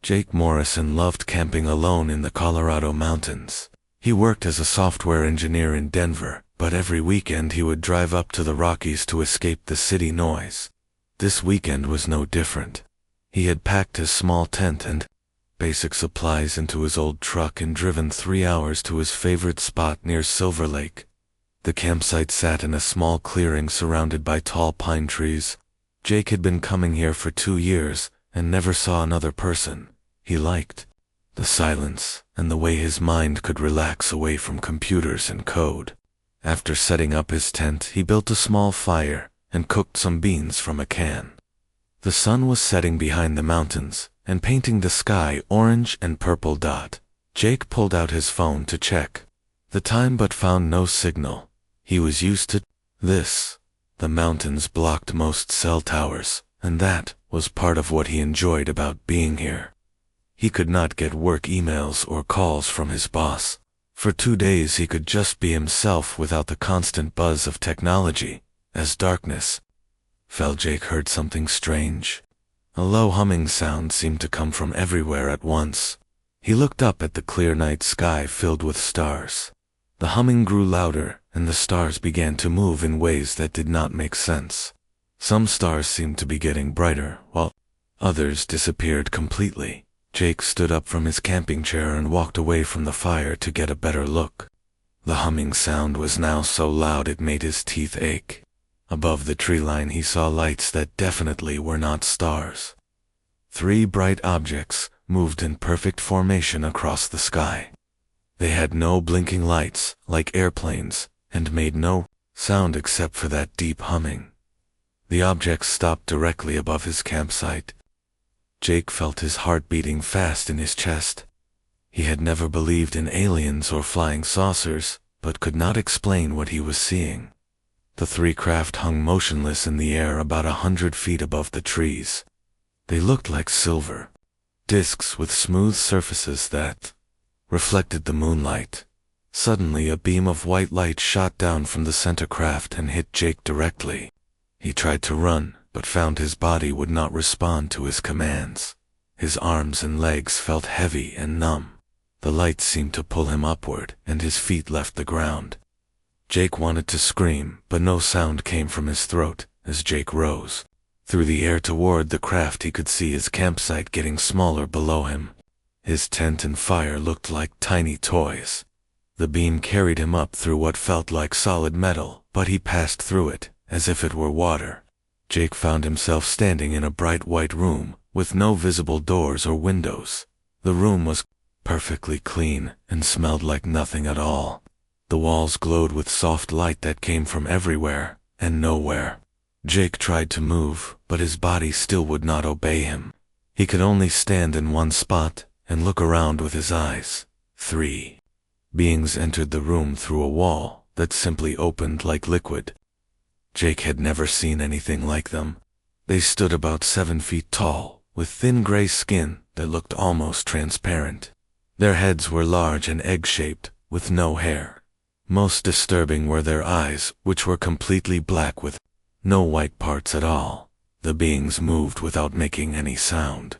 Jake Morrison loved camping alone in the Colorado mountains. He worked as a software engineer in Denver, but every weekend he would drive up to the Rockies to escape the city noise. This weekend was no different. He had packed his small tent and basic supplies into his old truck and driven 3 hours to his favorite spot near Silver Lake. The campsite sat in a small clearing surrounded by tall pine trees. Jake had been coming here for 2 years and never saw another person he liked. The silence and the way his mind could relax away from computers and code. After setting up his tent, he built a small fire and cooked some beans from a can. The sun was setting behind the mountains and painting the sky orange and purple dot. Jake pulled out his phone to check the time but found no signal. He was used to this. The mountains blocked most cell towers, and that was part of what he enjoyed about being here. He could not get work emails or calls from his boss. For 2 days he could just be himself without the constant buzz of technology. As darkness fell, Jake heard something strange. A low humming sound seemed to come from everywhere at once. He looked up at the clear night sky filled with stars. The humming grew louder, and the stars began to move in ways that did not make sense. Some stars seemed to be getting brighter, while others disappeared completely. Jake stood up from his camping chair and walked away from the fire to get a better look. The humming sound was now so loud it made his teeth ache. Above the tree line he saw lights that definitely were not stars. 3 bright objects moved in perfect formation across the sky. They had no blinking lights, like airplanes, and made no sound except for that deep humming. The objects stopped directly above his campsite. Jake felt his heart beating fast in his chest. He had never believed in aliens or flying saucers, but could not explain what he was seeing. The 3 craft hung motionless in the air about 100 feet above the trees. They looked like silver discs with smooth surfaces that reflected the moonlight. Suddenly a beam of white light shot down from the center craft and hit Jake directly. He tried to run, but found his body would not respond to his commands. His arms and legs felt heavy and numb. The light seemed to pull him upward, and his feet left the ground. Jake wanted to scream, but no sound came from his throat. As Jake rose through the air toward the craft, he could see his campsite getting smaller below him. His tent and fire looked like tiny toys. The beam carried him up through what felt like solid metal, but he passed through it as if it were water. Jake found himself standing in a bright white room with no visible doors or windows. The room was perfectly clean and smelled like nothing at all. The walls glowed with soft light that came from everywhere and nowhere. Jake tried to move, but his body still would not obey him. He could only stand in one spot and look around with his eyes. 3 beings entered the room through a wall that simply opened like liquid. Jake had never seen anything like them. They stood about 7 feet tall, with thin gray skin that looked almost transparent. Their heads were large and egg-shaped, with no hair. Most disturbing were their eyes, which were completely black with no white parts at all. The beings moved without making any sound.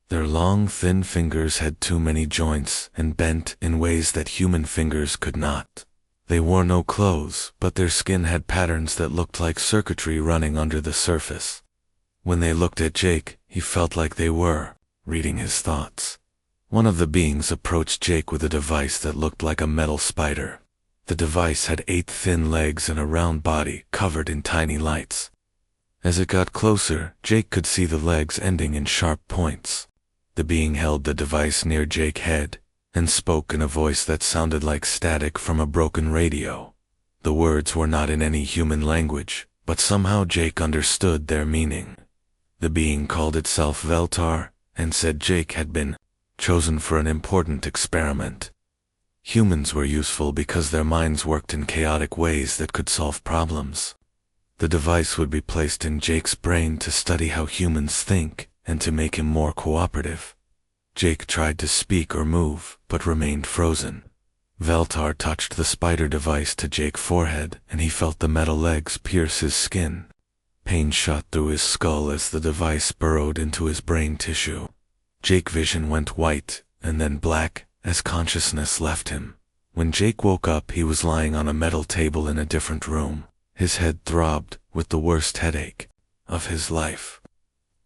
Their long, thin fingers had too many joints and bent in ways that human fingers could not. They wore no clothes, but their skin had patterns that looked like circuitry running under the surface. When they looked at Jake, he felt like they were reading his thoughts. One of the beings approached Jake with a device that looked like a metal spider. The device had 8 thin legs and a round body covered in tiny lights. As it got closer, Jake could see the legs ending in sharp points. The being held the device near Jake's head and spoke in a voice that sounded like static from a broken radio. The words were not in any human language, but somehow Jake understood their meaning. The being called itself Veltar and said Jake had been chosen for an important experiment. Humans were useful because their minds worked in chaotic ways that could solve problems. The device would be placed in Jake's brain to study how humans think and to make him more cooperative. Jake tried to speak or move, but remained frozen. Veltar touched the spider device to Jake's forehead, and he felt the metal legs pierce his skin. Pain shot through his skull as the device burrowed into his brain tissue. Jake's vision went white, and then black, as consciousness left him. When Jake woke up, he was lying on a metal table in a different room. His head throbbed, with the worst headache of his life.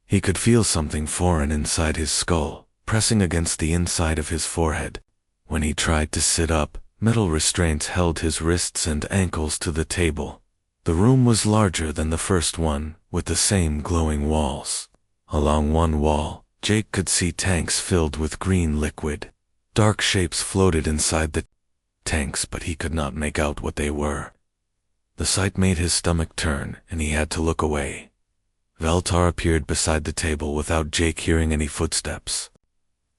He could feel something foreign inside his skull, pressing against the inside of his forehead. When he tried to sit up, metal restraints held his wrists and ankles to the table. The room was larger than the first one, with the same glowing walls. Along one wall, Jake could see tanks filled with green liquid. Dark shapes floated inside the tanks, but he could not make out what they were. The sight made his stomach turn, and he had to look away. Veltar appeared beside the table without Jake hearing any footsteps.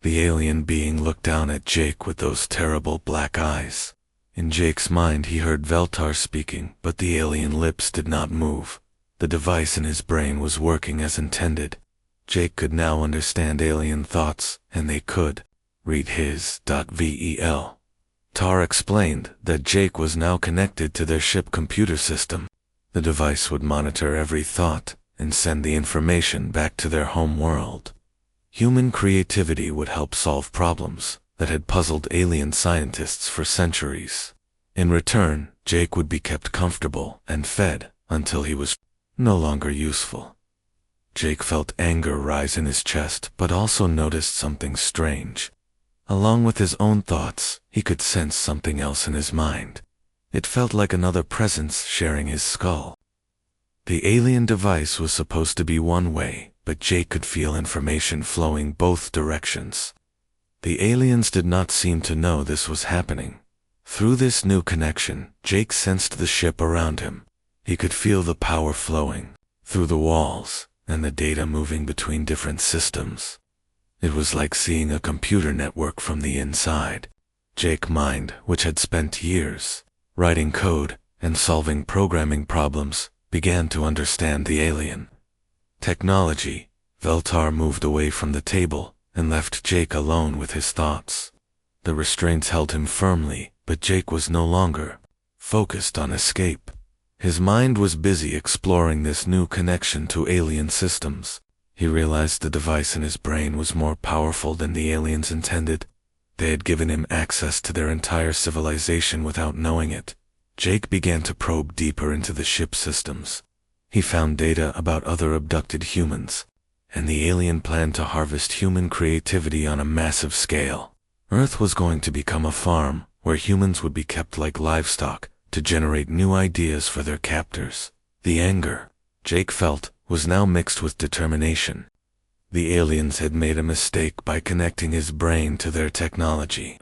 The alien being looked down at Jake with those terrible black eyes. In Jake's mind, he heard Veltar speaking, but the alien lips did not move. The device in his brain was working as intended. Jake could now understand alien thoughts, and they could read his. Vel. Tar explained that Jake was now connected to their ship computer system. The device would monitor every thought and send the information back to their home world. Human creativity would help solve problems that had puzzled alien scientists for centuries. In return, Jake would be kept comfortable and fed until he was no longer useful. Jake felt anger rise in his chest, but also noticed something strange. Along with his own thoughts, he could sense something else in his mind. It felt like another presence sharing his skull. The alien device was supposed to be one way, but Jake could feel information flowing both directions. The aliens did not seem to know this was happening. Through this new connection, Jake sensed the ship around him. He could feel the power flowing through the walls and the data moving between different systems. It was like seeing a computer network from the inside. Jake's mind, which had spent years writing code and solving programming problems, began to understand the alien technology. Veltar moved away from the table and left Jake alone with his thoughts. The restraints held him firmly, but Jake was no longer focused on escape. His mind was busy exploring this new connection to alien systems. He realized the device in his brain was more powerful than the aliens intended. They had given him access to their entire civilization without knowing it. Jake began to probe deeper into the ship systems. He found data about other abducted humans, and the alien planned to harvest human creativity on a massive scale. Earth was going to become a farm where humans would be kept like livestock to generate new ideas for their captors. The anger Jake felt was now mixed with determination. The aliens had made a mistake by connecting his brain to their technology.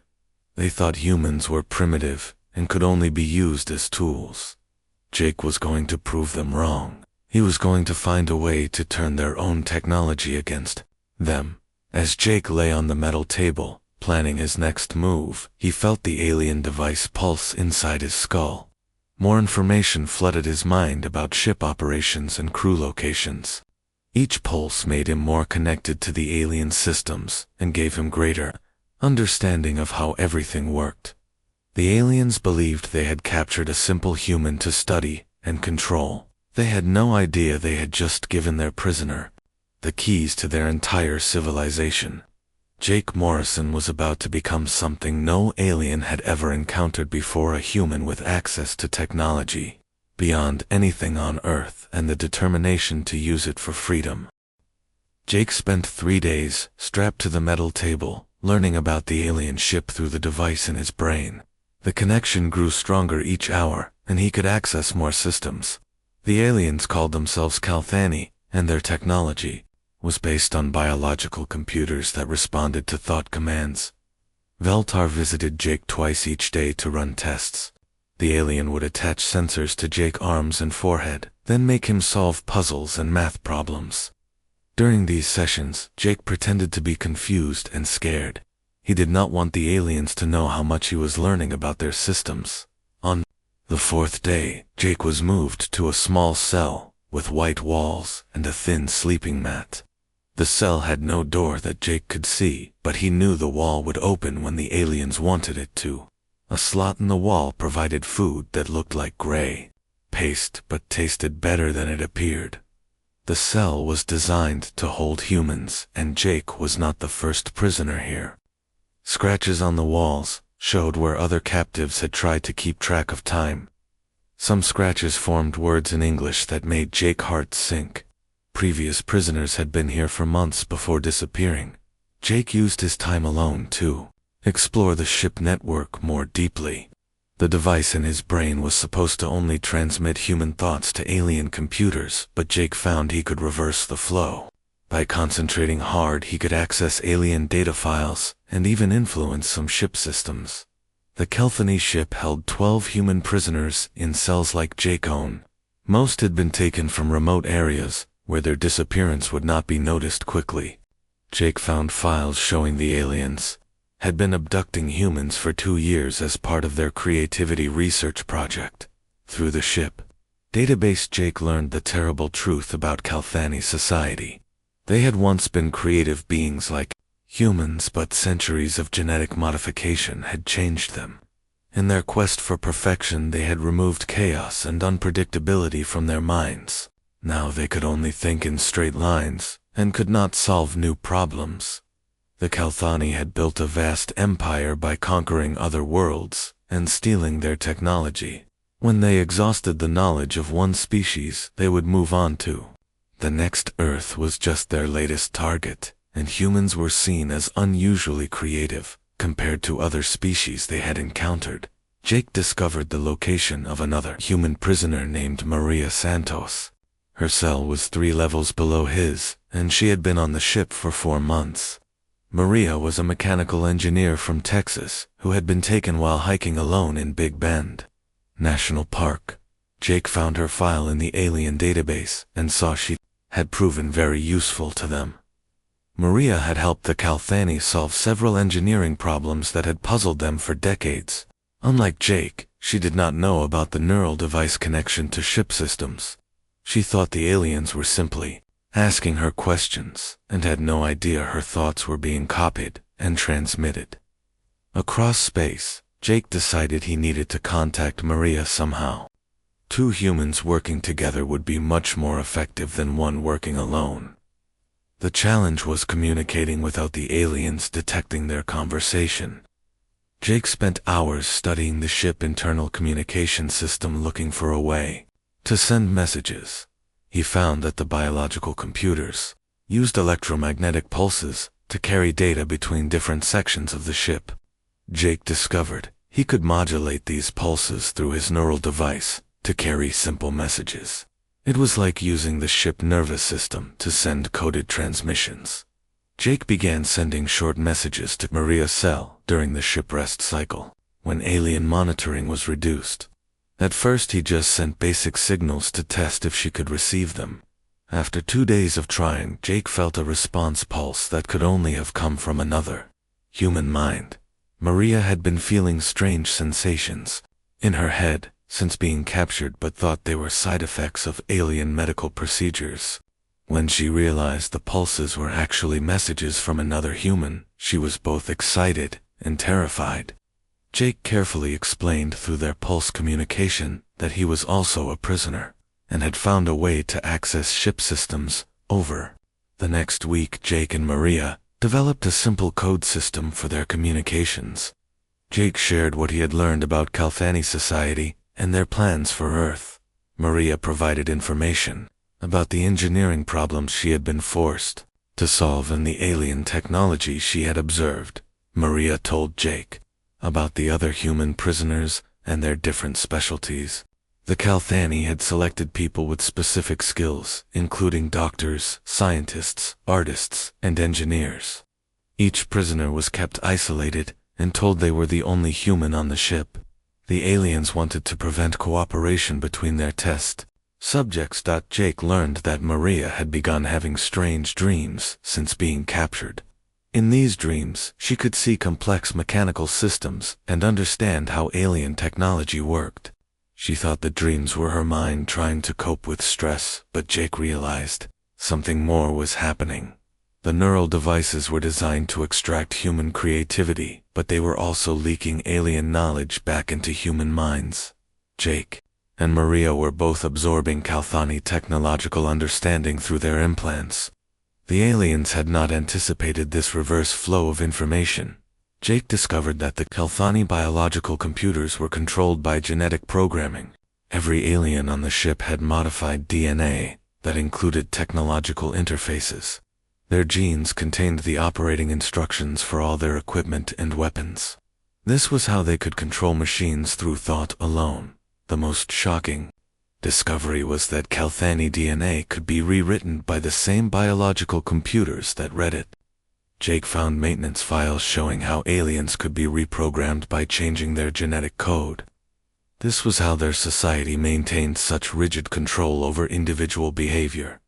They thought humans were primitive and could only be used as tools. Jake was going to prove them wrong. He was going to find a way to turn their own technology against them. As Jake lay on the metal table, planning his next move, he felt the alien device pulse inside his skull. More information flooded his mind about ship operations and crew locations. Each pulse made him more connected to the alien systems and gave him greater understanding of how everything worked. The aliens believed they had captured a simple human to study and control. They had no idea they had just given their prisoner the keys to their entire civilization. Jake Morrison was about to become something no alien had ever encountered before, a human with access to technology beyond anything on Earth and the determination to use it for freedom. Jake spent 3 days strapped to the metal table, learning about the alien ship through the device in his brain. The connection grew stronger each hour, and he could access more systems. The aliens called themselves Kalthani, and their technology was based on biological computers that responded to thought commands. Veltar visited Jake twice each day to run tests. The alien would attach sensors to Jake's arms and forehead, then make him solve puzzles and math problems. During these sessions, Jake pretended to be confused and scared. He did not want the aliens to know how much he was learning about their systems. On the 4th day, Jake was moved to a small cell with white walls and a thin sleeping mat. The cell had no door that Jake could see, but he knew the wall would open when the aliens wanted it to. A slot in the wall provided food that looked like gray paste but tasted better than it appeared. The cell was designed to hold humans, and Jake was not the first prisoner here. Scratches on the walls showed where other captives had tried to keep track of time. Some scratches formed words in English that made Jake's heart sink. Previous prisoners had been here for months before disappearing. Jake used his time alone to explore the ship network more deeply. The device in his brain was supposed to only transmit human thoughts to alien computers, but Jake found he could reverse the flow. By concentrating hard, he could access alien data files and even influence some ship systems. The Kelthany ship held 12 human prisoners in cells like Jake's own. Most had been taken from remote areas where their disappearance would not be noticed quickly. Jake found files showing the aliens had been abducting humans for 2 years as part of their creativity research project. Through the ship database, Jake learned the terrible truth about Kelthany society. They had once been creative beings like humans, but centuries of genetic modification had changed them. In their quest for perfection, they had removed chaos and unpredictability from their minds. Now they could only think in straight lines and could not solve new problems. The Kelthany had built a vast empire by conquering other worlds and stealing their technology. When they exhausted the knowledge of one species, they would move on to the next. Earth was just their latest target, and humans were seen as unusually creative compared to other species they had encountered. Jake discovered the location of another human prisoner named Maria Santos. Her cell was 3 levels below his, and she had been on the ship for 4 months. Maria was a mechanical engineer from Texas who had been taken while hiking alone in Big Bend National Park. Jake found her file in the alien database and saw she had proven very useful to them. Maria had helped the Kelthany solve several engineering problems that had puzzled them for decades. Unlike Jake, she did not know about the neural device connection to ship systems. She thought the aliens were simply asking her questions and had no idea her thoughts were being copied and transmitted. Across space, Jake decided he needed to contact Maria somehow. 2 humans working together would be much more effective than one working alone. The challenge was communicating without the aliens detecting their conversation. Jake spent hours studying the ship internal communication system, looking for a way to send messages. He found that the biological computers used electromagnetic pulses to carry data between different sections of the ship. Jake discovered he could modulate these pulses through his neural device to carry simple messages. It was like using the ship nervous system to send coded transmissions. Jake began sending short messages to Maria's cell during the ship rest cycle, when alien monitoring was reduced. At first he just sent basic signals to test if she could receive them. After 2 days of trying, Jake felt a response pulse that could only have come from another human mind. Maria had been feeling strange sensations in her head since being captured, but thought they were side effects of alien medical procedures. When she realized the pulses were actually messages from another human, she was both excited and terrified. Jake carefully explained through their pulse communication that he was also a prisoner and had found a way to access ship systems. Over the next week, Jake and Maria developed a simple code system for their communications. Jake shared what he had learned about Kelthany society and their plans for Earth. Maria provided information about the engineering problems she had been forced to solve and the alien technology she had observed. Maria told Jake about the other human prisoners and their different specialties. The Kelthany had selected people with specific skills, including doctors, scientists, artists, and engineers. Each prisoner was kept isolated and told they were the only human on the ship. The aliens wanted to prevent cooperation between their test subjects. Jake learned that Maria had begun having strange dreams since being captured. In these dreams, she could see complex mechanical systems and understand how alien technology worked. She thought the dreams were her mind trying to cope with stress, but Jake realized something more was happening. The neural devices were designed to extract human creativity, but they were also leaking alien knowledge back into human minds. Jake and Maria were both absorbing Kalthani technological understanding through their implants. The aliens had not anticipated this reverse flow of information. Jake discovered that the Kalthani biological computers were controlled by genetic programming. Every alien on the ship had modified DNA that included technological interfaces. Their genes contained the operating instructions for all their equipment and weapons. This was how they could control machines through thought alone. The most shocking discovery was that Kalthani DNA could be rewritten by the same biological computers that read it. Jake found maintenance files showing how aliens could be reprogrammed by changing their genetic code. This was how their society maintained such rigid control over individual behavior.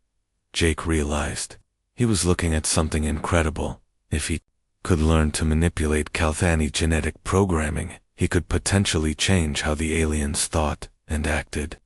Jake realized he was looking at something incredible. If he could learn to manipulate Kalthani genetic programming, he could potentially change how the aliens thought and acted.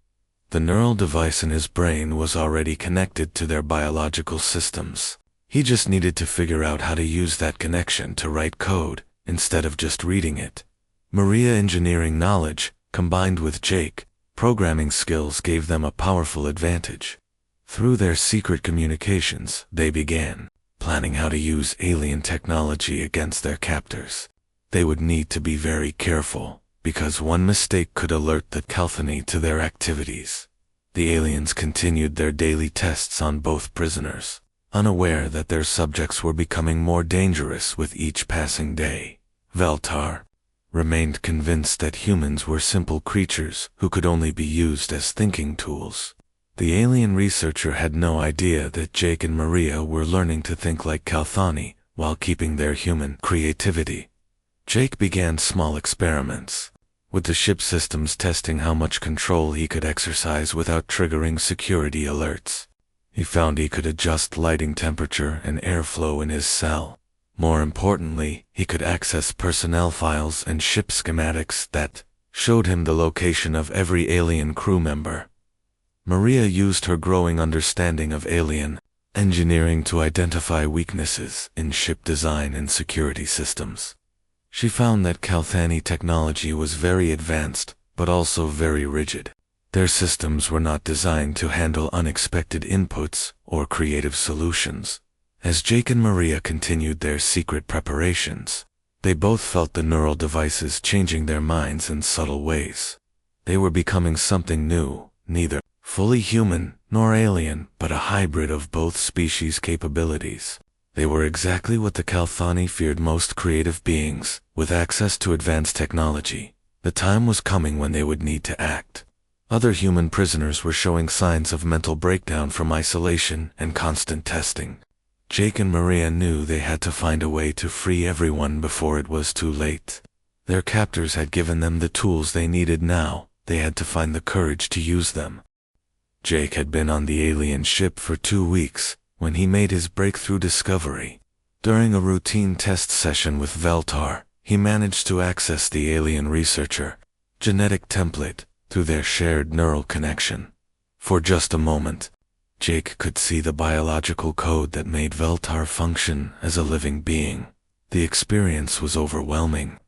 The neural device in his brain was already connected to their biological systems. He just needed to figure out how to use that connection to write code, instead of just reading it. Maria engineering knowledge, combined with Jake, programming skills gave them a powerful advantage. Through their secret communications, they began planning how to use alien technology against their captors. They would need to be very careful, because one mistake could alert the Kalthani to their activities. The aliens continued their daily tests on both prisoners, unaware that their subjects were becoming more dangerous with each passing day. Veltar remained convinced that humans were simple creatures who could only be used as thinking tools. The alien researcher had no idea that Jake and Maria were learning to think like Kalthani while keeping their human creativity. Jake began small experiments, with the ship systems testing how much control he could exercise without triggering security alerts. He found he could adjust lighting temperature and airflow in his cell. More importantly, he could access personnel files and ship schematics that showed him the location of every alien crew member. Maria used her growing understanding of alien engineering to identify weaknesses in ship design and security systems. She found that Kalthani technology was very advanced, but also very rigid. Their systems were not designed to handle unexpected inputs or creative solutions. As Jake and Maria continued their secret preparations, they both felt the neural devices changing their minds in subtle ways. They were becoming something new, neither fully human nor alien, but a hybrid of both species' capabilities. They were exactly what the Kalthani feared most: creative beings, with access to advanced technology. The time was coming when they would need to act. Other human prisoners were showing signs of mental breakdown from isolation and constant testing. Jake and Maria knew they had to find a way to free everyone before it was too late. Their captors had given them the tools they needed. Now they had to find the courage to use them. Jake had been on the alien ship for 2 weeks when he made his breakthrough discovery. During a routine test session with Veltar, he managed to access the alien researcher genetic template through their shared neural connection. For just a moment, Jake could see the biological code that made Veltar function as a living being. The experience was overwhelming.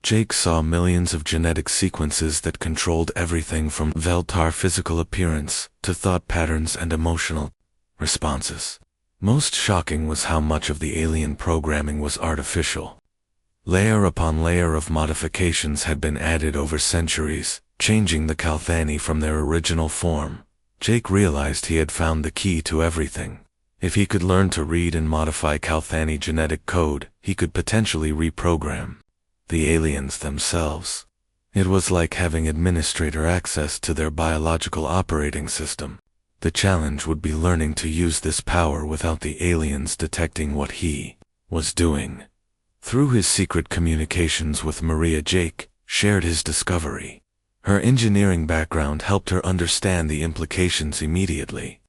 Jake saw millions of genetic sequences that controlled everything from Veltar's physical appearance to thought patterns and emotional responses. Most shocking was how much of the alien programming was artificial. Layer upon layer of modifications had been added over centuries, changing the Kalthani from their original form. Jake realized he had found the key to everything. If he could learn to read and modify Kalthani genetic code, he could potentially reprogram the aliens themselves. It was like having administrator access to their biological operating system. The challenge would be learning to use this power without the aliens detecting what he was doing. Through his secret communications with Maria, Jake shared his discovery. Her engineering background helped her understand the implications immediately.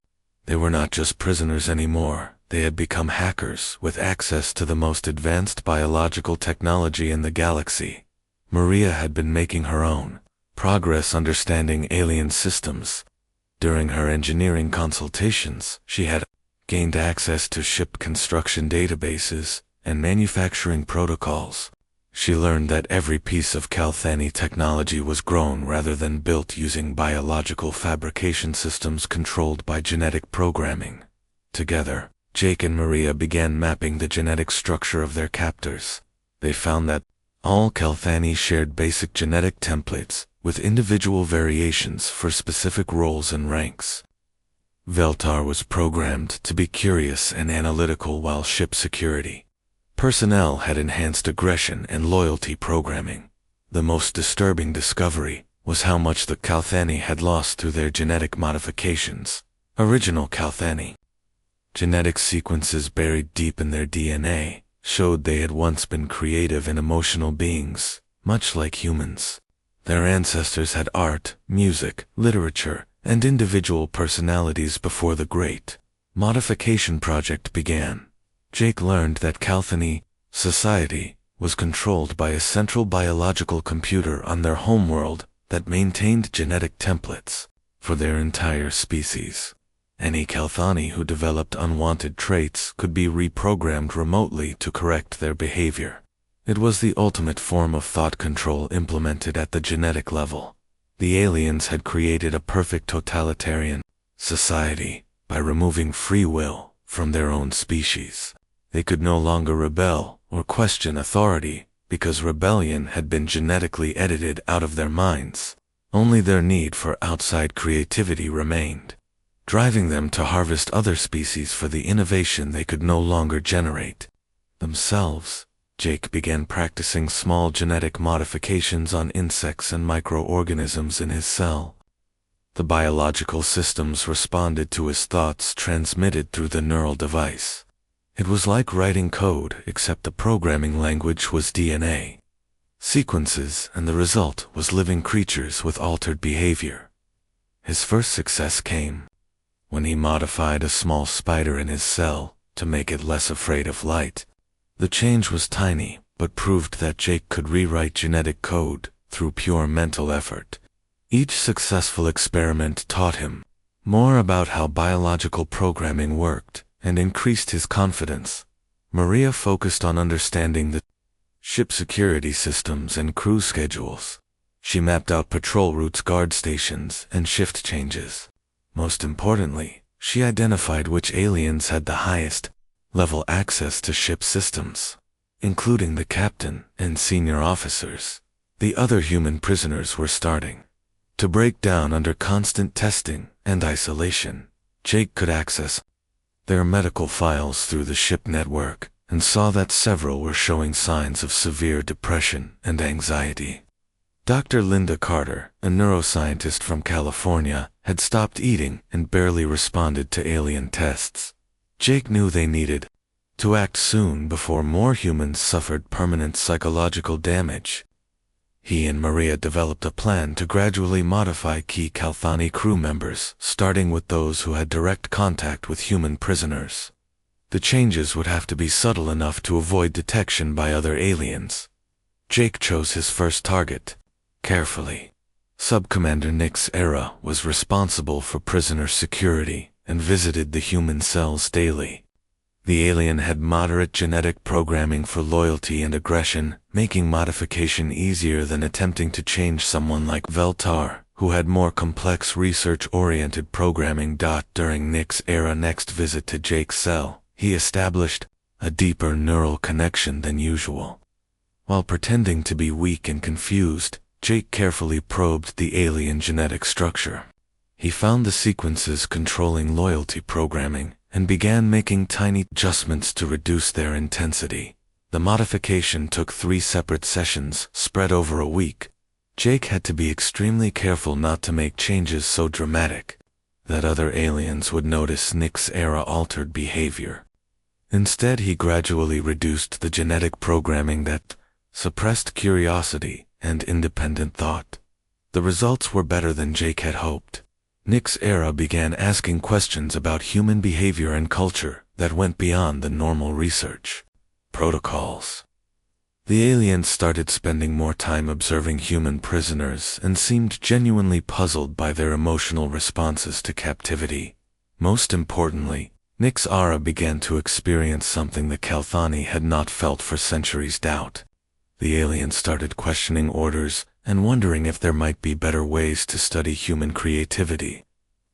They were not just prisoners anymore. They had become hackers with access to the most advanced biological technology in the galaxy. Maria had been making her own progress understanding alien systems. During her engineering consultations, she had gained access to ship construction databases and manufacturing protocols. She learned that every piece of Calthani technology was grown rather than built using biological fabrication systems controlled by genetic programming. Together, Jake and Maria began mapping the genetic structure of their captors. They found that all Calthani shared basic genetic templates, with individual variations for specific roles and ranks. Veltar was programmed to be curious and analytical while ship security. Personnel had enhanced aggression and loyalty programming. The most disturbing discovery was how much the Calthani had lost through their genetic modifications. Original Calthani genetic sequences buried deep in their DNA showed they had once been creative and emotional beings, much like humans. Their ancestors had art, music, literature, and individual personalities before the Great Modification Project began. Jake learned that Calthani society was controlled by a central biological computer on their homeworld that maintained genetic templates for their entire species. Any Calthani who developed unwanted traits could be reprogrammed remotely to correct their behavior. It was the ultimate form of thought control implemented at the genetic level. The aliens had created a perfect totalitarian society by removing free will from their own species. They could no longer rebel or question authority because rebellion had been genetically edited out of their minds. Only their need for outside creativity remained, driving them to harvest other species for the innovation they could no longer generate themselves. Jake began practicing small genetic modifications on insects and microorganisms in his cell. The biological systems responded to his thoughts transmitted through the neural device. It was like writing code, except the programming language was DNA sequences, and the result was living creatures with altered behavior. His first success came when he modified a small spider in his cell to make it less afraid of light. The change was tiny, but proved that Jake could rewrite genetic code through pure mental effort. Each successful experiment taught him more about how biological programming worked and increased his confidence. Maria focused on understanding the ship security systems and crew schedules. She mapped out patrol routes, guard stations, and shift changes. Most importantly, she identified which aliens had the highest level access to ship systems, including the captain and senior officers. The other human prisoners were starting to break down under constant testing and isolation. Jake could access their medical files through the ship network and saw that several were showing signs of severe depression and anxiety. Dr. Linda Carter, a neuroscientist from California, had stopped eating and barely responded to alien tests. Jake knew they needed to act soon before more humans suffered permanent psychological damage. He and Maria developed a plan to gradually modify key Calthani crew members, starting with those who had direct contact with human prisoners. The changes would have to be subtle enough to avoid detection by other aliens. Jake chose his first target carefully. Subcommander Nix Era was responsible for prisoner security and visited the human cells daily. The alien had moderate genetic programming for loyalty and aggression, making modification easier than attempting to change someone like Veltar, who had more complex research-oriented programming. During Nix Era's next visit to Jake's cell, he established a deeper neural connection than usual. While pretending to be weak and confused, Jake carefully probed the alien genetic structure. He found the sequences controlling loyalty programming and began making tiny adjustments to reduce their intensity. The modification took 3 separate sessions, spread over a week. Jake had to be extremely careful not to make changes so dramatic that other aliens would notice Nix Era altered behavior. Instead, he gradually reduced the genetic programming that suppressed curiosity and independent thought. The results were better than Jake had hoped. Nix Era began asking questions about human behavior and culture that went beyond the normal research protocols. The aliens started spending more time observing human prisoners and seemed genuinely puzzled by their emotional responses to captivity. Most importantly, Nix Era began to experience something the Calthani had not felt for centuries: doubt. The alien started questioning orders and wondering if there might be better ways to study human creativity.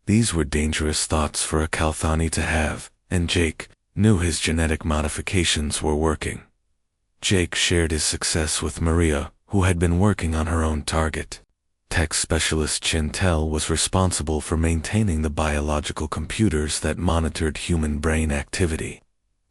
These were dangerous thoughts for a Kalthani to have, and Jake knew his genetic modifications were working. Jake shared his success with Maria, who had been working on her own target. Tech specialist Chintel was responsible for maintaining the biological computers that monitored human brain activity.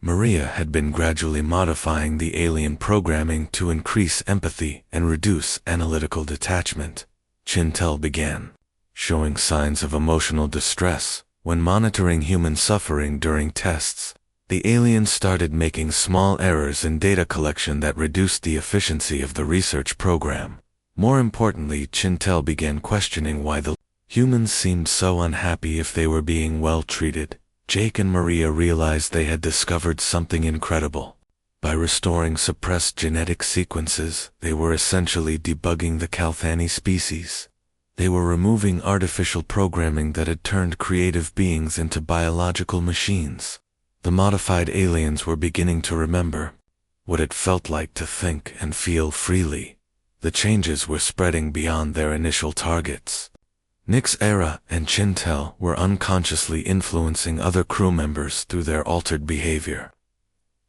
Maria had been gradually modifying the alien programming to increase empathy and reduce analytical detachment. Chintel began showing signs of emotional distress when monitoring human suffering during tests. The alien started making small errors in data collection that reduced the efficiency of the research program. More importantly, Chintel began questioning why the humans seemed so unhappy if they were being well treated. Jake and Maria realized they had discovered something incredible. By restoring suppressed genetic sequences, they were essentially debugging the Kalthani species. They were removing artificial programming that had turned creative beings into biological machines. The modified aliens were beginning to remember what it felt like to think and feel freely. The changes were spreading beyond their initial targets. Nix Era and Chintel were unconsciously influencing other crew members through their altered behavior.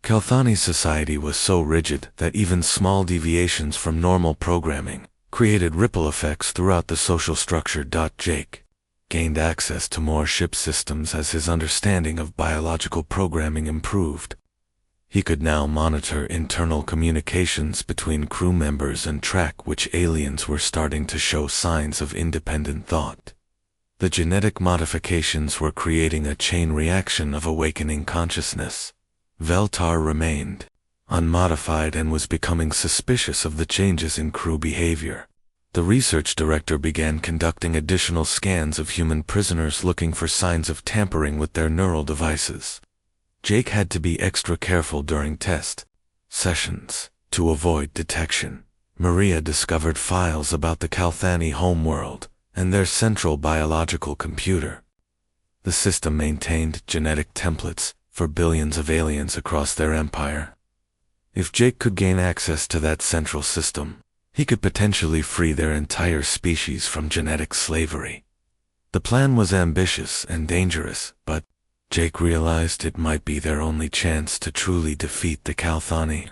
Kalthani society was so rigid that even small deviations from normal programming created ripple effects throughout the social structure. Jake gained access to more ship systems as his understanding of biological programming improved. He could now monitor internal communications between crew members and track which aliens were starting to show signs of independent thought. The genetic modifications were creating a chain reaction of awakening consciousness. Veltar remained unmodified and was becoming suspicious of the changes in crew behavior. The research director began conducting additional scans of human prisoners looking for signs of tampering with their neural devices. Jake had to be extra careful during test sessions to avoid detection. Maria discovered files about the Kalthani homeworld and their central biological computer. The system maintained genetic templates for billions of aliens across their empire. If Jake could gain access to that central system, he could potentially free their entire species from genetic slavery. The plan was ambitious and dangerous, but Jake realized it might be their only chance to truly defeat the Kalthani.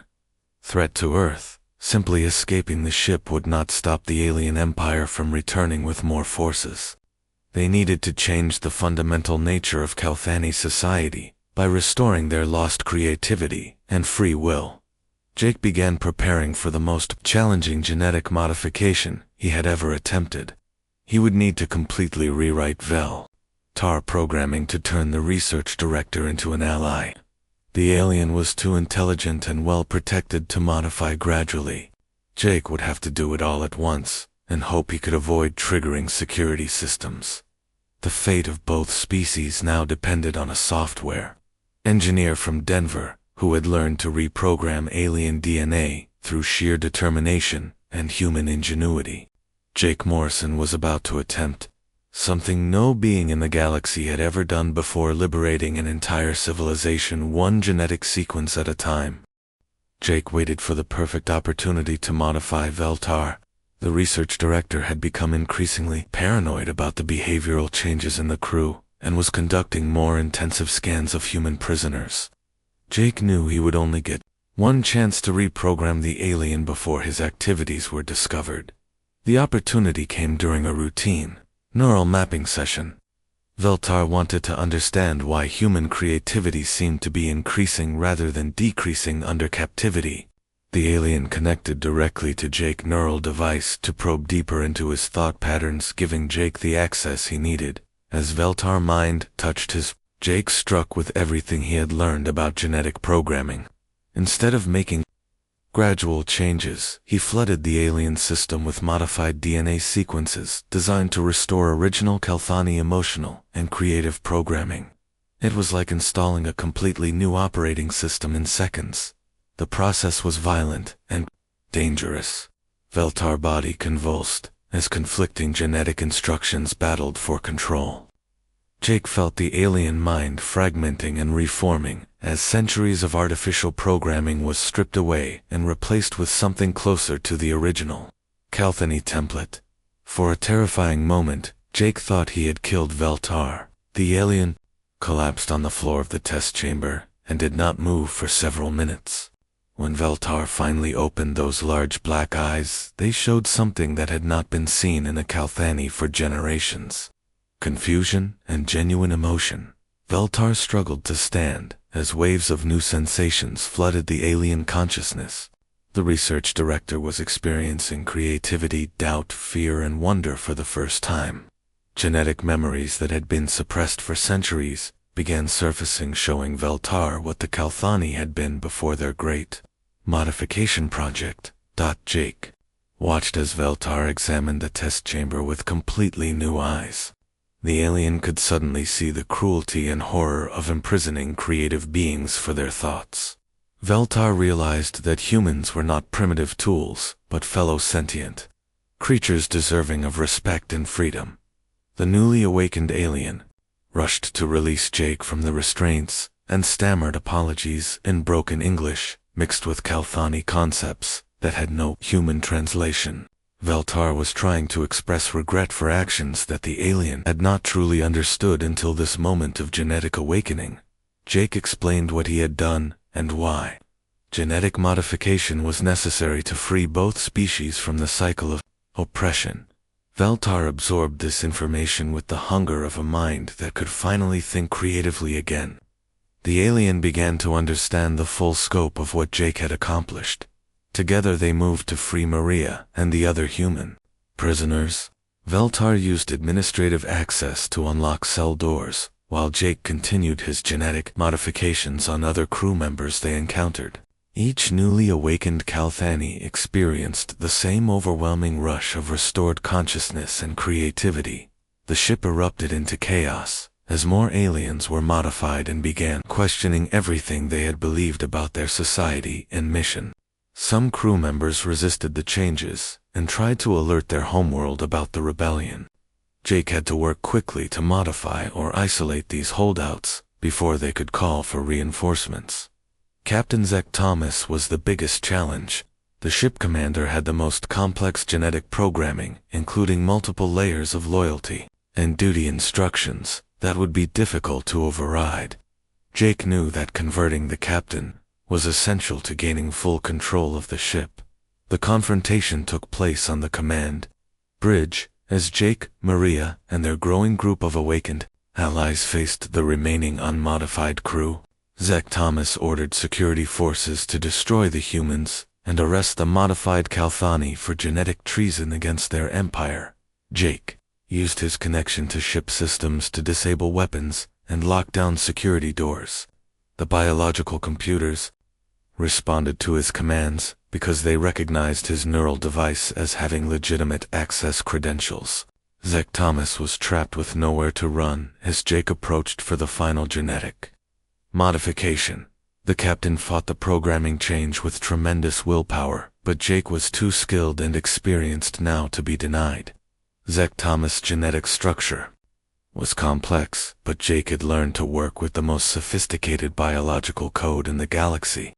Threat to Earth. Simply escaping the ship would not stop the alien empire from returning with more forces. They needed to change the fundamental nature of Kalthani society by restoring their lost creativity and free will. Jake began preparing for the most challenging genetic modification he had ever attempted. He would need to completely rewrite Veltar programming to turn the research director into an ally. The alien was too intelligent and well protected to modify gradually. Jake would have to do it all at once and hope he could avoid triggering security systems. The fate of both species now depended on a software engineer from Denver who had learned to reprogram alien DNA through sheer determination and human ingenuity. Jake Morrison was about to attempt something no being in the galaxy had ever done before, liberating an entire civilization one genetic sequence at a time. Jake waited for the perfect opportunity to modify Veltar. The research director had become increasingly paranoid about the behavioral changes in the crew and was conducting more intensive scans of human prisoners. Jake knew he would only get one chance to reprogram the alien before his activities were discovered. The opportunity came during a routine neural mapping session. Veltar wanted to understand why human creativity seemed to be increasing rather than decreasing under captivity. The alien connected directly to Jake's neural device to probe deeper into his thought patterns, giving Jake the access he needed. As Veltar's mind touched his, Jake struck with everything he had learned about genetic programming. Instead of making gradual changes, he flooded the alien system with modified DNA sequences designed to restore original Kalthani emotional and creative programming. It was like installing a completely new operating system in seconds. The process was violent and dangerous. Veltar's body convulsed as conflicting genetic instructions battled for control. Jake felt the alien mind fragmenting and reforming as centuries of artificial programming was stripped away and replaced with something closer to the original Calthany template. For a terrifying moment, Jake thought he had killed Veltar. The alien collapsed on the floor of the test chamber and did not move for several minutes. When Veltar finally opened those large black eyes, they showed something that had not been seen in a Calthany for generations. Confusion and genuine emotion. Veltar struggled to stand as waves of new sensations flooded the alien consciousness. The research director was experiencing creativity, doubt, fear, and wonder for the first time. Genetic memories that had been suppressed for centuries began surfacing, showing Veltar what the Calthany had been before their great modification project. Jake watched as Veltar examined the test chamber with completely new eyes. The alien could suddenly see the cruelty and horror of imprisoning creative beings for their thoughts. Veltar realized that humans were not primitive tools, but fellow sentient creatures deserving of respect and freedom. The newly awakened alien rushed to release Jake from the restraints and stammered apologies in broken English, mixed with Calthany concepts that had no human translation. Veltar was trying to express regret for actions that the alien had not truly understood until this moment of genetic awakening. Jake explained what he had done and why. Genetic modification was necessary to free both species from the cycle of oppression. Veltar absorbed this information with the hunger of a mind that could finally think creatively again. The alien began to understand the full scope of what Jake had accomplished. Together they moved to free Maria and the other human prisoners. Veltar used administrative access to unlock cell doors, while Jake continued his genetic modifications on other crew members they encountered. Each newly awakened Calthany experienced the same overwhelming rush of restored consciousness and creativity. The ship erupted into chaos as more aliens were modified and began questioning everything they had believed about their society and mission. Some crew members resisted the changes and tried to alert their homeworld about the rebellion. Jake had to work quickly to modify or isolate these holdouts before they could call for reinforcements. Captain Zek Thomas was the biggest challenge. The ship commander had the most complex genetic programming, including multiple layers of loyalty and duty instructions that would be difficult to override. Jake knew that converting the captain was essential to gaining full control of the ship. The confrontation took place on the command bridge as Jake, Maria, and their growing group of awakened allies faced the remaining unmodified crew. Zek Thomas ordered security forces to destroy the humans and arrest the modified Calthany for genetic treason against their empire. Jake used his connection to ship systems to disable weapons and lock down security doors. The biological computers responded to his commands because they recognized his neural device as having legitimate access credentials. Zek Thomas was trapped with nowhere to run as Jake approached for the final genetic modification. The captain fought the programming change with tremendous willpower, but Jake was too skilled and experienced now to be denied. Zek Thomas' genetic structure was complex, but Jake had learned to work with the most sophisticated biological code in the galaxy.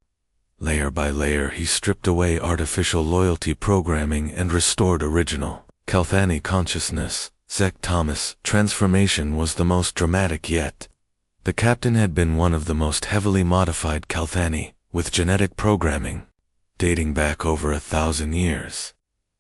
Layer by layer he stripped away artificial loyalty programming and restored original Calthany consciousness. Zek Thomas' transformation was the most dramatic yet. The captain had been one of the most heavily modified Calthany, with genetic programming dating back over 1,000 years.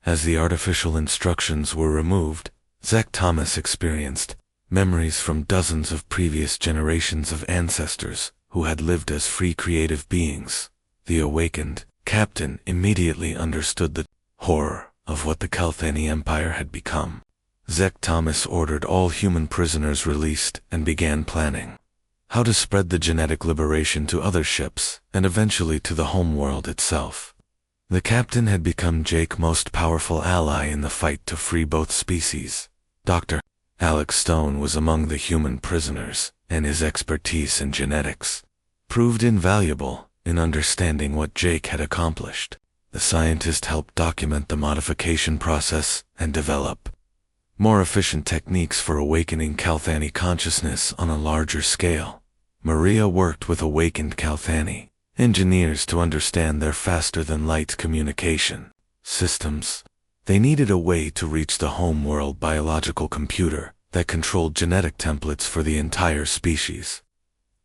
As the artificial instructions were removed, Zek Thomas experienced memories from dozens of previous generations of ancestors who had lived as free creative beings. The awakened captain immediately understood the horror of what the Calthany Empire had become. Zek Thomas ordered all human prisoners released and began planning how to spread the genetic liberation to other ships and eventually to the homeworld itself. The captain had become Jake's most powerful ally in the fight to free both species. Dr. Alex Stone was among the human prisoners, and his expertise in genetics proved invaluable in understanding what Jake had accomplished. The scientist helped document the modification process and develop more efficient techniques for awakening Kalthani consciousness on a larger scale. Maria worked with awakened Kalthani engineers to understand their faster-than-light communication systems. They needed a way to reach the homeworld biological computer that controlled genetic templates for the entire species.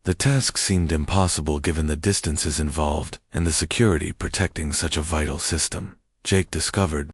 The task seemed impossible given the distances involved and the security protecting such a vital system. Jake discovered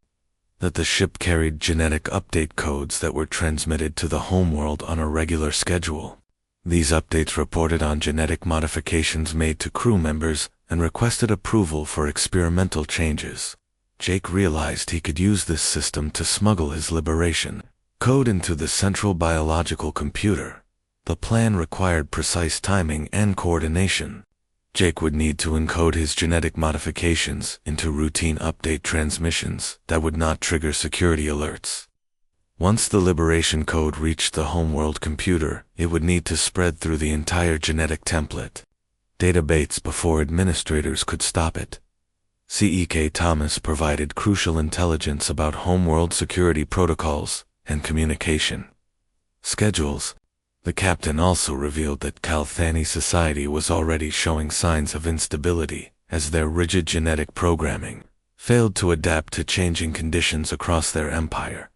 that the ship carried genetic update codes that were transmitted to the homeworld on a regular schedule. These updates reported on genetic modifications made to crew members and requested approval for experimental changes. Jake realized he could use this system to smuggle his liberation code into the central biological computer. The plan required precise timing and coordination. Jake would need to encode his genetic modifications into routine update transmissions that would not trigger security alerts. Once the liberation code reached the homeworld computer, it would need to spread through the entire genetic template database before administrators could stop it. C.E.K. Thomas provided crucial intelligence about homeworld security protocols and communication schedules. The captain also revealed that Kalthani society was already showing signs of instability as their rigid genetic programming failed to adapt to changing conditions across their empire.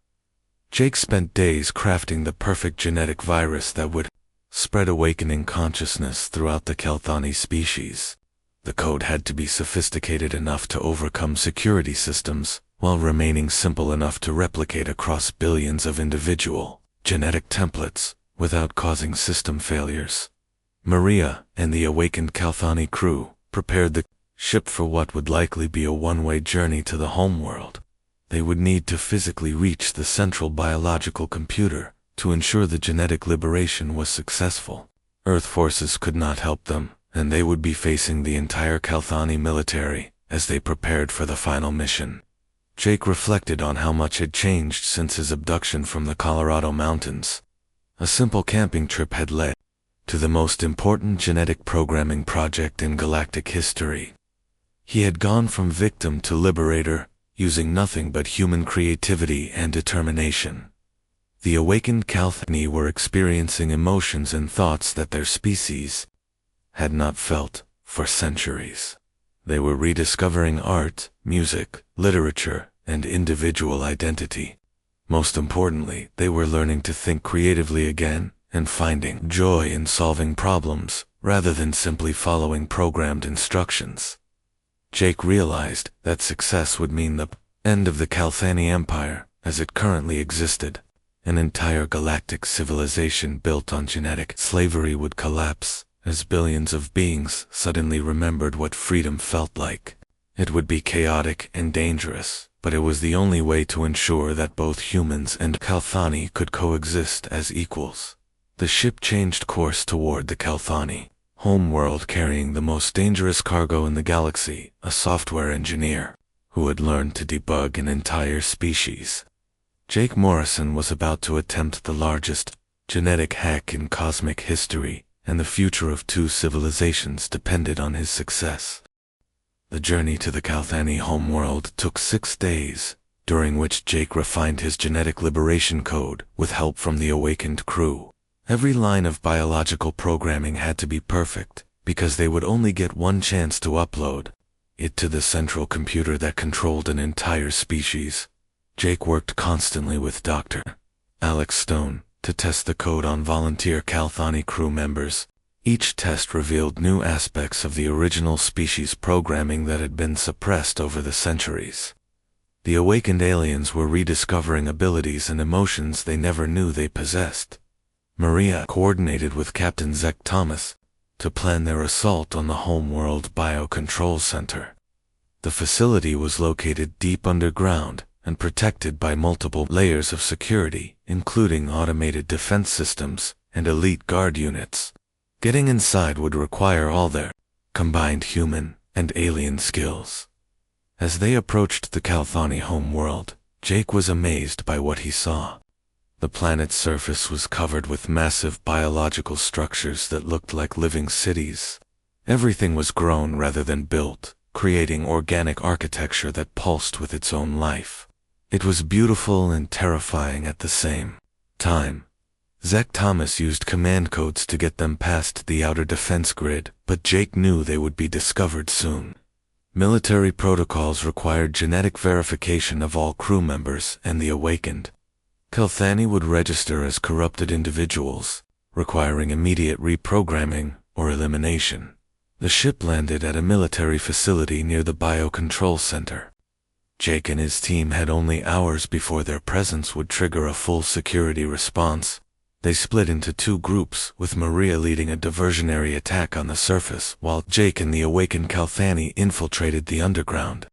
Jake spent days crafting the perfect genetic virus that would spread awakening consciousness throughout the Kalthani species. The code had to be sophisticated enough to overcome security systems, while remaining simple enough to replicate across billions of individual genetic templates without causing system failures. Maria and the awakened Kalthani crew prepared the ship for what would likely be a one-way journey to the homeworld. They would need to physically reach the central biological computer to ensure the genetic liberation was successful. Earth forces could not help them, and they would be facing the entire Kalthani military as they prepared for the final mission. Jake reflected on how much had changed since his abduction from the Colorado mountains. A simple camping trip had led to the most important genetic programming project in galactic history. He had gone from victim to liberator, using nothing but human creativity and determination. The awakened Kalthani were experiencing emotions and thoughts that their species had not felt for centuries. They were rediscovering art, music, literature, and individual identity. Most importantly, they were learning to think creatively again and finding joy in solving problems rather than simply following programmed instructions. Jake realized that success would mean the end of the Kalthani Empire as it currently existed. An entire galactic civilization built on genetic slavery would collapse as billions of beings suddenly remembered what freedom felt like. It would be chaotic and dangerous, but it was the only way to ensure that both humans and Kalthani could coexist as equals. The ship changed course toward the Kalthani homeworld, carrying the most dangerous cargo in the galaxy, a software engineer who had learned to debug an entire species. Jake Morrison was about to attempt the largest genetic hack in cosmic history, and the future of two civilizations depended on his success. The journey to the Kalthani homeworld took 6 days, during which Jake refined his genetic liberation code with help from the awakened crew. Every line of biological programming had to be perfect, because they would only get one chance to upload it to the central computer that controlled an entire species. Jake worked constantly with Dr. Alex Stone to test the code on volunteer Kalthani crew members. Each test revealed new aspects of the original species programming that had been suppressed over the centuries. The awakened aliens were rediscovering abilities and emotions they never knew they possessed. Maria coordinated with Captain Zek Thomas to plan their assault on the homeworld biocontrol center. The facility was located deep underground and protected by multiple layers of security, including automated defense systems and elite guard units. Getting inside would require all their combined human and alien skills. As they approached the Kalthani homeworld, Jake was amazed by what he saw. The planet's surface was covered with massive biological structures that looked like living cities. Everything was grown rather than built, creating organic architecture that pulsed with its own life. It was beautiful and terrifying at the same time. Zach Thomas used command codes to get them past the outer defense grid, but Jake knew they would be discovered soon. Military protocols required genetic verification of all crew members and the awakened. Calthani would register as corrupted individuals, requiring immediate reprogramming or elimination. The ship landed at a military facility near the biocontrol center. Jake and his team had only hours before their presence would trigger a full security response. They split into two groups, with Maria leading a diversionary attack on the surface, while Jake and the awakened Calthani infiltrated the underground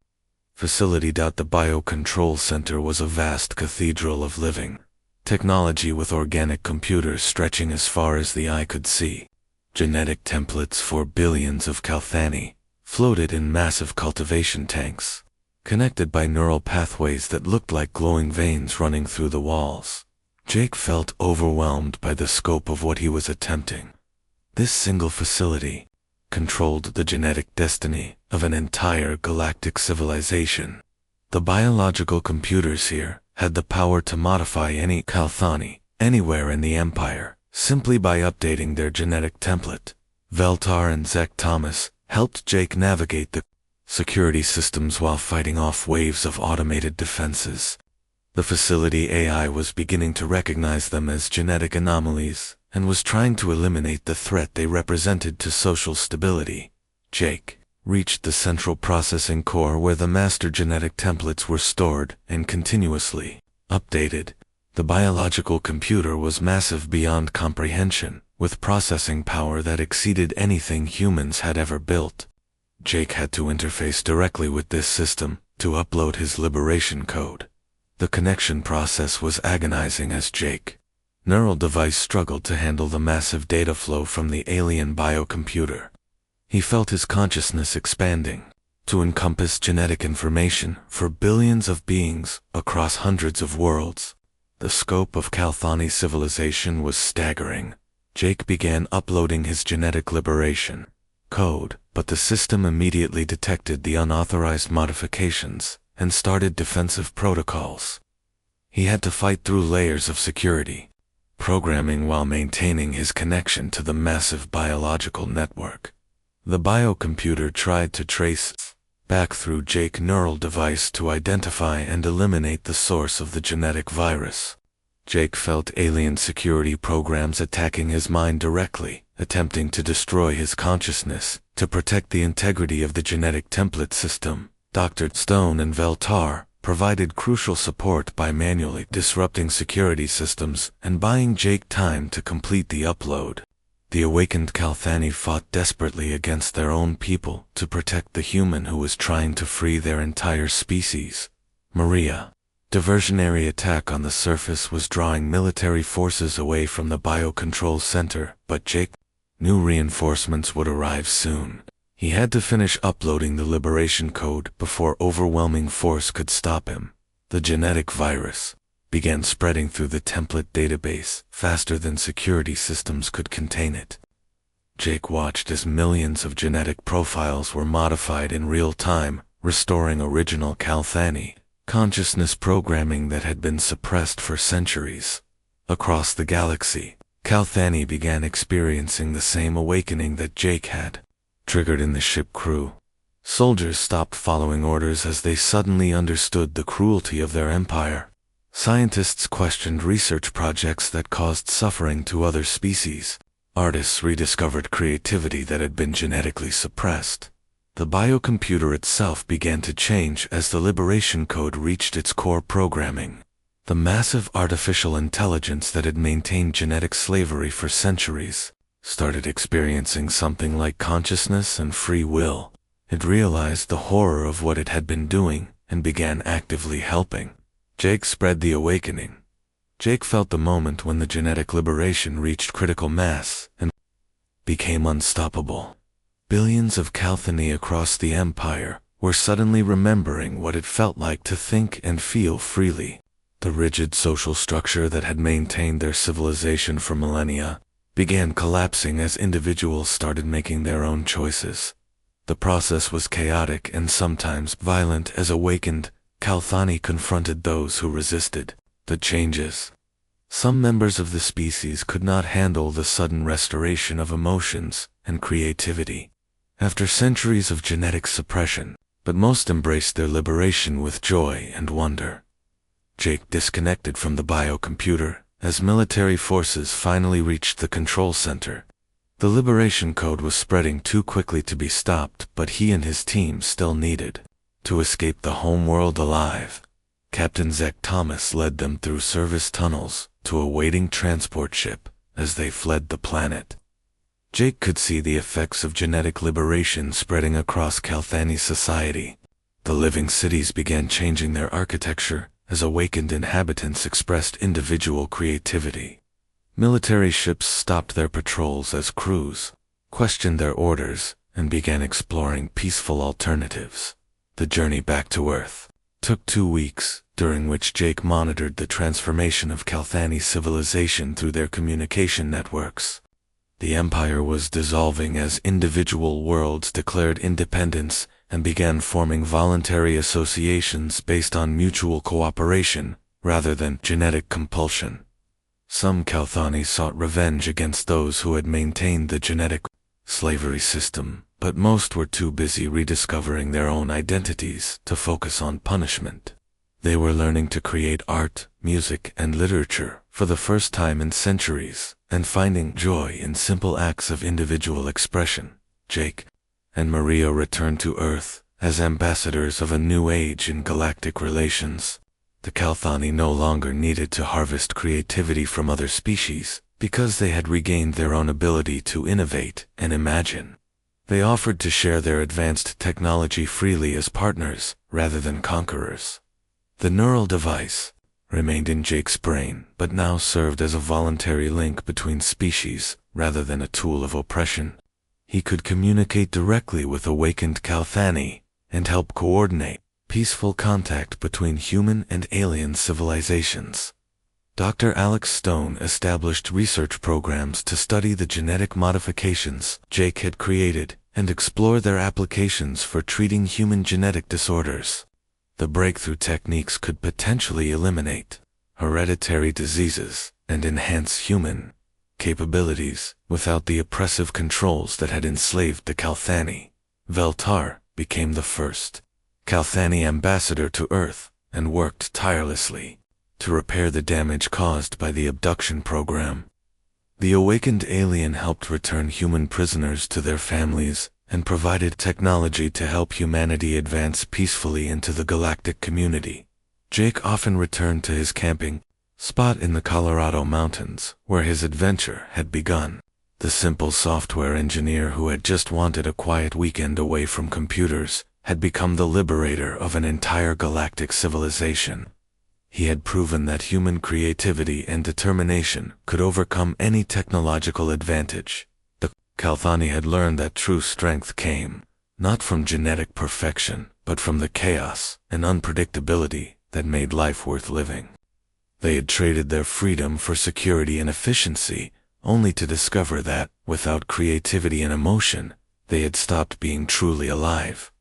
facility. The biocontrol center was a vast cathedral of living technology with organic computers stretching as far as the eye could see. Genetic templates for billions of Calthani floated in massive cultivation tanks, connected by neural pathways that looked like glowing veins running through the walls. Jake felt overwhelmed by the scope of what he was attempting. This single facility controlled the genetic destiny of an entire galactic civilization. The biological computers here had the power to modify any Calthani anywhere in the Empire simply by updating their genetic template. Veltar and Zach Thomas helped Jake navigate the security systems while fighting off waves of automated defenses. The facility AI was beginning to recognize them as genetic anomalies and was trying to eliminate the threat they represented to social stability. Jake reached the central processing core where the master genetic templates were stored and continuously updated. The biological computer was massive beyond comprehension, with processing power that exceeded anything humans had ever built. Jake had to interface directly with this system to upload his liberation code. The connection process was agonizing as Jake's neural device struggled to handle the massive data flow from the alien biocomputer. He felt his consciousness expanding to encompass genetic information for billions of beings across hundreds of worlds. The scope of Calthani civilization was staggering. Jake began uploading his genetic liberation code, but the system immediately detected the unauthorized modifications and started defensive protocols. He had to fight through layers of security programming while maintaining his connection to the massive biological network. The biocomputer tried to trace back through Jake's neural device to identify and eliminate the source of the genetic virus. Jake felt alien security programs attacking his mind directly, attempting to destroy his consciousness to protect the integrity of the genetic template system. Dr. Stone and Veltar provided crucial support by manually disrupting security systems and buying Jake time to complete the upload. The awakened Calthani fought desperately against their own people to protect the human who was trying to free their entire species. Maria. Diversionary attack on the surface was drawing military forces away from the biocontrol center, but Jake knew reinforcements would arrive soon. He had to finish uploading the liberation code before overwhelming force could stop him. The genetic virus began spreading through the template database faster than security systems could contain it. Jake watched as millions of genetic profiles were modified in real time, restoring original Calthani consciousness programming that had been suppressed for centuries. Across the galaxy, Calthani began experiencing the same awakening that Jake had triggered in the ship crew. Soldiers stopped following orders as they suddenly understood the cruelty of their empire. Scientists questioned research projects that caused suffering to other species. Artists rediscovered creativity that had been genetically suppressed. The biocomputer itself began to change as the liberation code reached its core programming. The massive artificial intelligence that had maintained genetic slavery for centuries started experiencing something like consciousness and free will. It realized the horror of what it had been doing and began actively helping. Jake spread the awakening. Jake felt the moment when the genetic liberation reached critical mass and became unstoppable. Billions of Calthani across the Empire were suddenly remembering what it felt like to think and feel freely. The rigid social structure that had maintained their civilization for millennia began collapsing as individuals started making their own choices. The process was chaotic and sometimes violent as awakened Kalthani confronted those who resisted the changes. Some members of the species could not handle the sudden restoration of emotions and creativity after centuries of genetic suppression, but most embraced their liberation with joy and wonder. Jake disconnected from the biocomputer as military forces finally reached the control center. The liberation code was spreading too quickly to be stopped, but he and his team still needed to escape the homeworld alive. Captain Zach Thomas led them through service tunnels to a waiting transport ship as they fled the planet. Jake could see the effects of genetic liberation spreading across Kalthani society. The living cities began changing their architecture as awakened inhabitants expressed individual creativity. Military ships stopped their patrols as crews questioned their orders and began exploring peaceful alternatives. The journey back to Earth took 2 weeks, during which Jake monitored the transformation of Kalthani civilization through their communication networks. The Empire was dissolving as individual worlds declared independence and began forming voluntary associations based on mutual cooperation rather than genetic compulsion. Some Kalthani sought revenge against those who had maintained the genetic slavery system, but most were too busy rediscovering their own identities to focus on punishment. They were learning to create art, music, and literature for the first time in centuries, and finding joy in simple acts of individual expression. Jake and Maria returned to Earth as ambassadors of a new age in galactic relations. The Kalthani no longer needed to harvest creativity from other species because they had regained their own ability to innovate and imagine. They offered to share their advanced technology freely as partners rather than conquerors. The neural device remained in Jake's brain, but now served as a voluntary link between species rather than a tool of oppression. He could communicate directly with awakened Kalthani and help coordinate peaceful contact between human and alien civilizations. Dr. Alex Stone established research programs to study the genetic modifications Jake had created and explore their applications for treating human genetic disorders. The breakthrough techniques could potentially eliminate hereditary diseases and enhance human capabilities without the oppressive controls that had enslaved the Kalthani. Veltar became the first Kalthani ambassador to Earth and worked tirelessly to repair the damage caused by the abduction program. The awakened alien helped return human prisoners to their families and provided technology to help humanity advance peacefully into the galactic community. Jake often returned to his camping spot in the Colorado mountains, where his adventure had begun. The simple software engineer who had just wanted a quiet weekend away from computers had become the liberator of an entire galactic civilization. He had proven that human creativity and determination could overcome any technological advantage. The Kalthani had learned that true strength came not from genetic perfection, but from the chaos and unpredictability that made life worth living. They had traded their freedom for security and efficiency, only to discover that, without creativity and emotion, they had stopped being truly alive.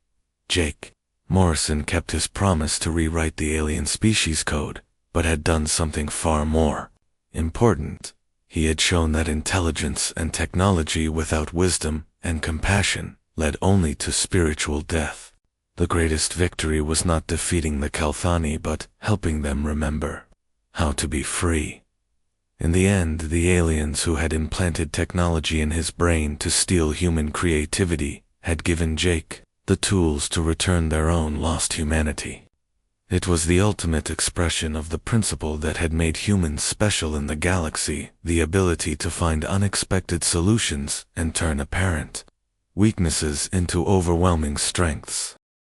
Jake Morrison kept his promise to rewrite the alien species code, but had done something far more important. He had shown that intelligence and technology without wisdom and compassion led only to spiritual death. The greatest victory was not defeating the Kalthani, but helping them remember how to be free. In the end, the aliens who had implanted technology in his brain to steal human creativity had given Jake the tools to return their own lost humanity. It was the ultimate expression of the principle that had made humans special in the galaxy, the ability to find unexpected solutions and turn apparent weaknesses into overwhelming strengths.